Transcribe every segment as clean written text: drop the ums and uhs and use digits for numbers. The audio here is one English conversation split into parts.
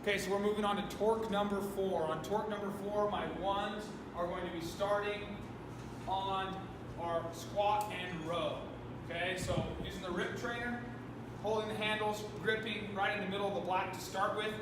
Okay, so we're moving on to Torq number 4. On Torq number 4, my ones are going to be starting on our squat and row. Okay, so using the rip trainer, holding the handles, gripping right in the middle of the block to start with.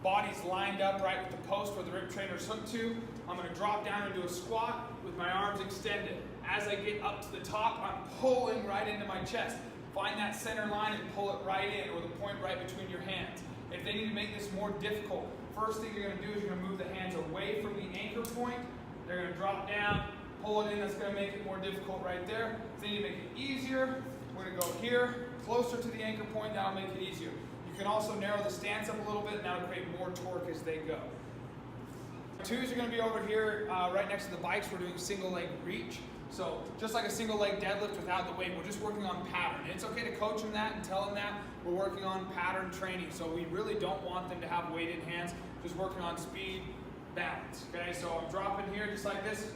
Body's lined up right with the post where the rip trainer is hooked to. I'm going to drop down into a squat with my arms extended. As I get up to the top, I'm pulling right into my chest. Find that center line and pull it right in, or the point right between your hands. If they need to make this more difficult, first thing you're going to do is you're going to move the hands away from the anchor point. They're going to drop down, pull it in. That's going to make it more difficult right there. If they need to make it easier, we're going to go here, closer to the anchor point. That'll make it easier. You can also narrow the stance up a little bit, and that'll create more torque as they go. Twos are going to be over here right next to the bikes. We're doing single leg reach. So just like a single leg deadlift without the weight, we're just working on pattern. It's okay to coach them that and tell them that. We're working on pattern training. So we really don't want them to have weighted hands, just working on speed, balance. Okay, so I'm dropping here just like this,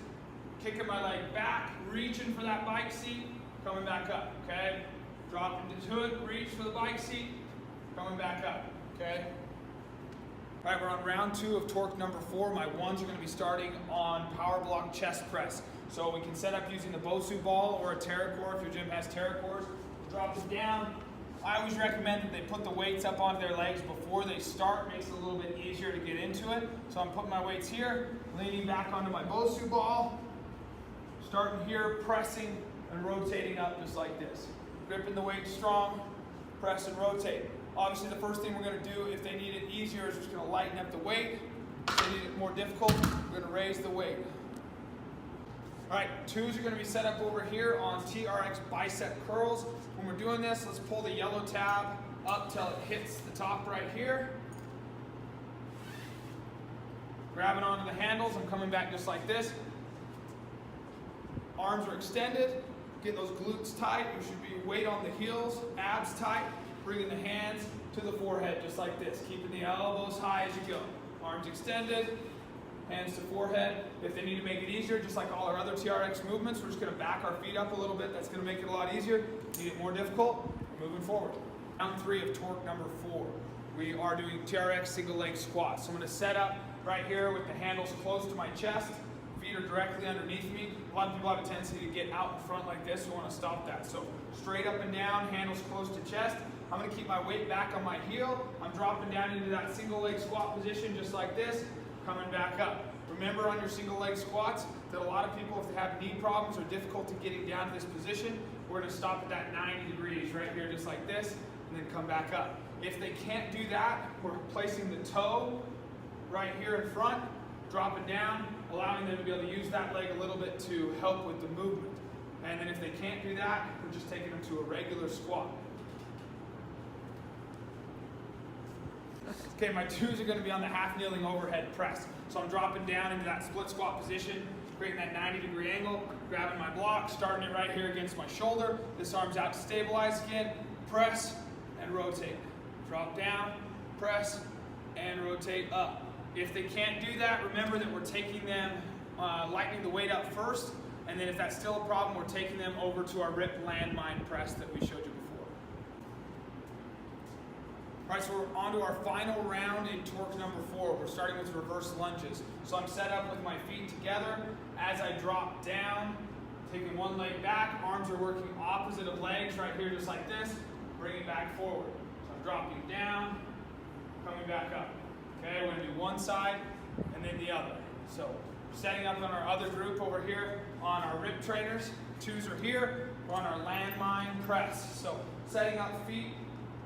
kicking my leg back, reaching for that bike seat, coming back up. Okay, dropping to it, reach for the bike seat, coming back up. Okay. All right, we're on round 2 of Torq number 4. My ones are going to be starting on power block chest press. So we can set up using the Bosu ball or a Torq if your gym has Torq. Drop it down. I always recommend that they put the weights up onto their legs before they start. Makes it a little bit easier to get into it. So I'm putting my weights here, leaning back onto my Bosu ball, starting here, pressing and rotating up just like this. Gripping the weight strong, press and rotate. Obviously, the first thing we're going to do, if they need it easier, is just going to lighten up the weight. If they need it more difficult, we're going to raise the weight. All right, twos are going to be set up over here on TRX bicep curls. When we're doing this, let's pull the yellow tab up till it hits the top right here. Grabbing onto the handles, I'm coming back just like this. Arms are extended, getting those glutes tight. You should be weight on the heels, abs tight. Bringing the hands to the forehead just like this, keeping the elbows high as you go. Arms extended, hands to forehead. If they need to make it easier, just like all our other TRX movements, we're just going to back our feet up a little bit. That's going to make it a lot easier. Need it more difficult, we're moving forward. Round 3 of Torq number 4. We are doing TRX single leg squats. So I'm going to set up right here with the handles close to my chest. Feet are directly underneath me. A lot of people have a tendency to get out in front like this. We want to stop that. So straight up and down, handles close to chest. I'm going to keep my weight back on my heel. I'm dropping down into that single leg squat position just like this, coming back up. Remember on your single leg squats that a lot of people, if they have knee problems or difficulty getting down to this position, we're going to stop at that 90 degrees right here just like this and then come back up. If they can't do that, we're placing the toe right here in front, drop it down, allowing them to be able to use that leg a little bit to help with the movement. And then if they can't do that, we're just taking them to a regular squat. Okay, my twos are going to be on the half kneeling overhead press. So I'm dropping down into that split squat position, creating that 90-degree angle, grabbing my block, starting it right here against my shoulder. This arm's out to stabilize again. Press and rotate. Drop down, press, and rotate up. If they can't do that, remember that we're taking them, lightening the weight up first, and then if that's still a problem, we're taking them over to our rip landmine press that we showed you before. All right, so we're on to our final round in Torq number 4. We're starting with reverse lunges. So I'm set up with my feet together. As I drop down, taking one leg back, arms are working opposite of legs right here just like this, bring it back forward. So I'm dropping down, coming back up. Okay, we're going to do one side and then the other. So setting up on our other group over here on our rip trainers. Twos are here. We're on our landmine press. So setting up feet.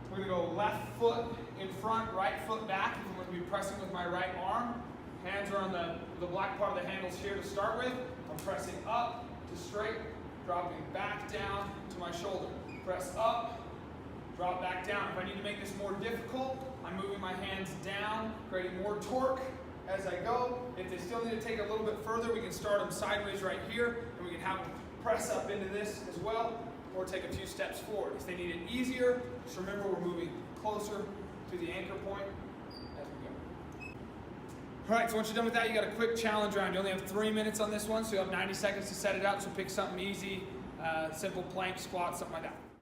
We're going to go left foot in front, right foot back. I'm going to be pressing with my right arm. Hands are on the black part of the handles here to start with. I'm pressing up to straight, dropping back down to my shoulder. Press up, drop back down. If I need to make this more difficult, I'm moving my hands down, creating more torque as I go. If they still need to take it a little bit further, we can start them sideways right here, and we can have them press up into this as well, or take a few steps forward. If they need it easier, just remember we're moving closer to the anchor point as we go. All right, so once you're done with that, you got a quick challenge round. You only have 3 minutes on this one, so you have 90 seconds to set it up, so pick something easy, simple plank, squat, something like that.